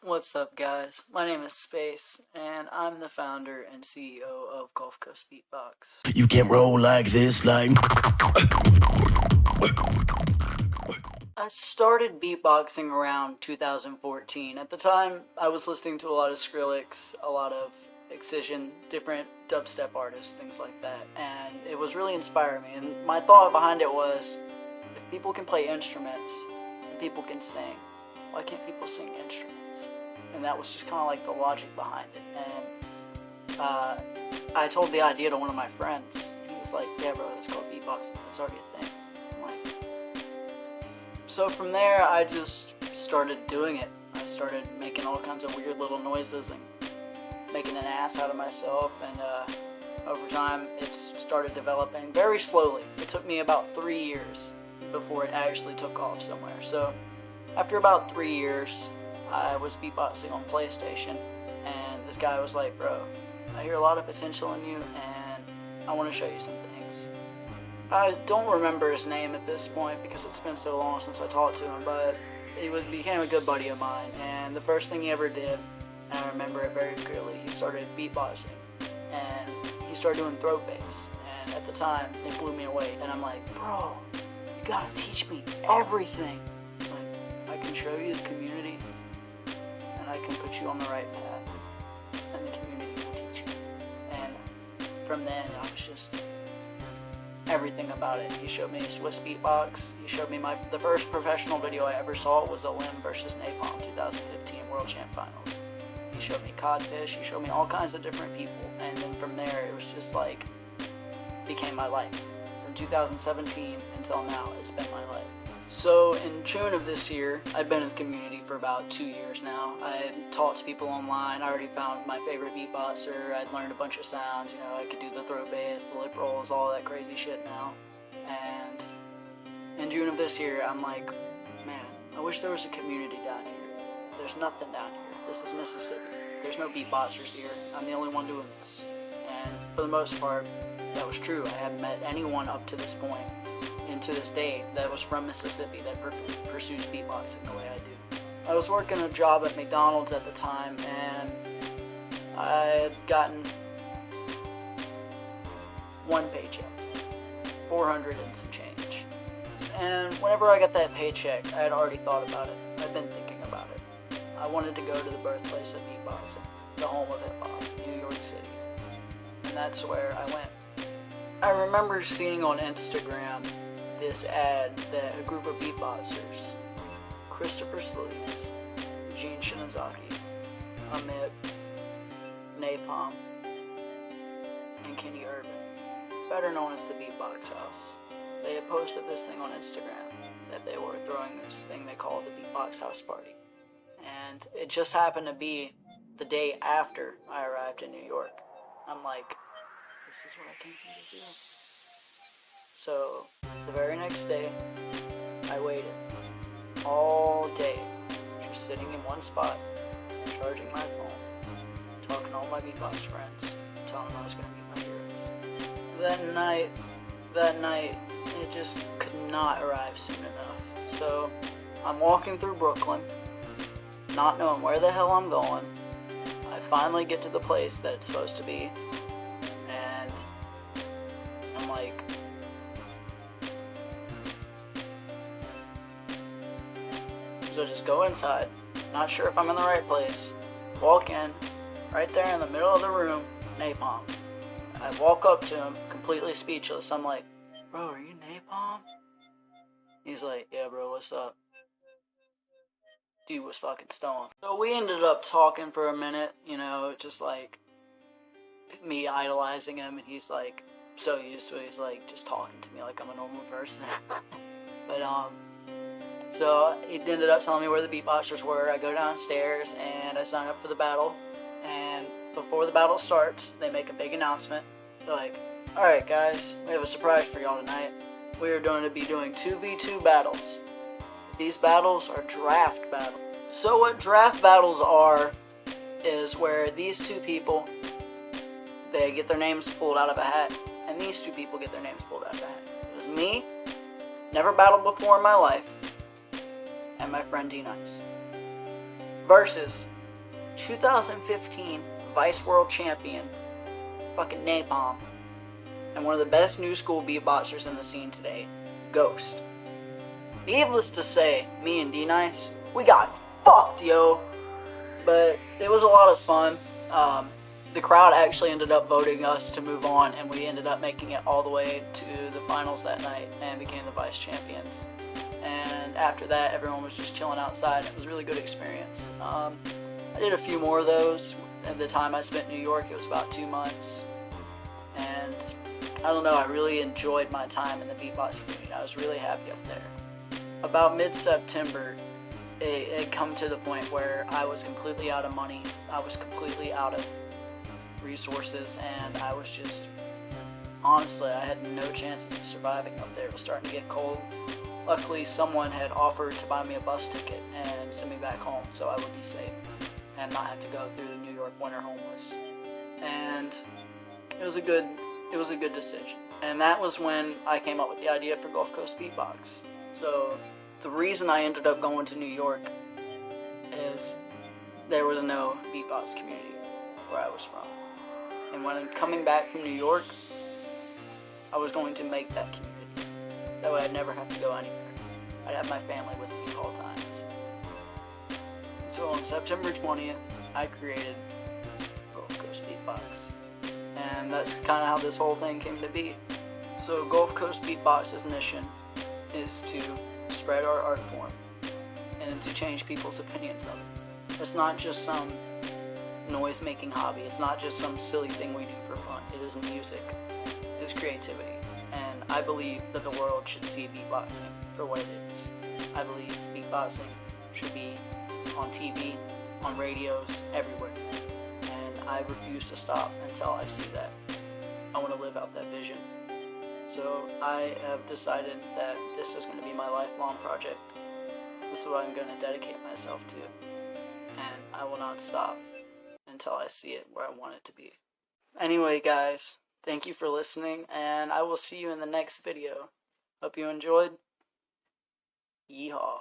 What's up, guys? My name is Space, and I'm the founder and CEO of Gulf Coast Beatbox. You can't roll like this, like... I started beatboxing around 2014. At the time, I was listening to a lot of Skrillex, a lot of Excision, different dubstep artists, things like that, and it was really inspiring me. And my thought behind it was, if people can play instruments and people can sing, why can't people sing instruments? And that was just kind of like the logic behind it. And I told the idea to one of my friends, and he was like, yeah bro, that's called beatboxing, that's already a thing. I'm like, so from there I just started doing it. I started making all kinds of weird little noises and making an ass out of myself, and over time it started developing very slowly. It took me about 3 years before it actually took off somewhere. So after about 3 years, I was beatboxing on PlayStation, and this guy was like, bro, I hear a lot of potential in you, and I want to show you some things. I don't remember his name at this point because it's been so long since I talked to him, but he became a good buddy of mine, and the first thing he ever did, and I remember it very clearly, he started beatboxing, and he started doing throat bass, and at the time, it blew me away, and I'm like, bro, you gotta teach me everything. It's like, I can show you the community, and I can put you on the right path, and the community will teach you. And from then, I was just everything about it. He showed me Swiss beatbox. He showed me the first professional video I ever saw was a Lim versus Napalm 2015 World Champ Finals. He showed me Codfish. He showed me all kinds of different people, and then from there, it was just like became my life. From 2017 until now, it's been my life. So in June of this year, I've been in the community for about 2 years now. I had talked to people online. I already found my favorite beatboxer. I'd learned a bunch of sounds. You know, I could do the throat bass, the lip rolls, all that crazy shit now. And in June of this year, I'm like, man, I wish there was a community down here. There's nothing down here. This is Mississippi. There's no beatboxers here. I'm the only one doing this. And for the most part, that was true. I hadn't met anyone up to this point, and to this day, that was from Mississippi that pursues beatboxing the way I do. I was working a job at McDonald's at the time, and I had gotten one paycheck, 400 and some change. And whenever I got that paycheck, I had already thought about it. I'd been thinking about it. I wanted to go to the birthplace of beatboxing, the home of hip-hop, New York City. And that's where I went. I remember seeing on Instagram this ad that a group of beatboxers, Christopher Sleeves, Gene Shinazaki, Amit, Napalm, and Kenny Urban, better known as the Beatbox House, they had posted this thing on Instagram that they were throwing this thing they called the Beatbox House Party. And it just happened to be the day after I arrived in New York. I'm like, this is what I came here to do. So the very next day, I waited all day, just sitting in one spot, charging my phone, talking to all my beatbox friends, telling them I was going to meet my heroes. That night, it just could not arrive soon enough. So I'm walking through Brooklyn, not knowing where the hell I'm going. I finally get to the place that it's supposed to be, and I'm like, so just go inside, not sure if I'm in the right place, walk in, right there in the middle of the room, Napalm. I walk up to him, completely speechless. I'm like, bro, are you Napalm? He's like, yeah bro, what's up? Dude was fucking stoned. So we ended up talking for a minute, you know, just like me idolizing him, and he's like so used to it. He's like just talking to me like I'm a normal person. But so he ended up telling me where the beatboxers were. I go downstairs and I sign up for the battle, and before the battle starts, they make a big announcement. They're like, alright guys, we have a surprise for y'all tonight. We are going to be doing 2v2 battles. These battles are draft battles. So what draft battles are is where these two people, they get their names pulled out of a hat, and these two people get their names pulled out of a hat. It was me, never battled before in my life, and my friend D-Nice, versus 2015 Vice World Champion, fucking Napalm, and one of the best new school beatboxers in the scene today, Ghost. Needless to say, me and D-Nice, we got fucked, yo. But it was a lot of fun. The crowd actually ended up voting us to move on, and we ended up making it all the way to the finals that night and became the vice champions. And after that, everyone was just chilling outside. It was a really good experience. I did a few more of those. At the time I spent in New York, it was about 2 months. And I don't know, I really enjoyed my time in the beatboxing community. I was really happy up there. About mid-September, it had come to the point where I was completely out of money. I was completely out of resources, and I was just, honestly, I had no chances of surviving up there. It was starting to get cold. Luckily, someone had offered to buy me a bus ticket and send me back home so I would be safe and not have to go through the New York winter homeless. And it was a good decision. And that was when I came up with the idea for Gulf Coast Beatbox. So the reason I ended up going to New York is there was no beatbox community where I was from. And when coming back from New York, I was going to make that community. That way I'd never have to go anywhere. I'd have my family with me at all times. So on September 20th, I created Gulf Coast Beatbox. And that's kind of how this whole thing came to be. So Gulf Coast Beatbox's mission is to spread our art form and to change people's opinions of it. It's not just some noise-making hobby. It's not just some silly thing we do for fun. It is music. It is creativity. And I believe that the world should see beatboxing for what it is. I believe beatboxing should be on TV, on radios, everywhere. And I refuse to stop until I see that. I want to live out that vision. So I have decided that this is going to be my lifelong project. This is what I'm going to dedicate myself to. And I will not stop until I see it where I want it to be. Anyway, guys, thank you for listening, and I will see you in the next video. Hope you enjoyed. Yeehaw.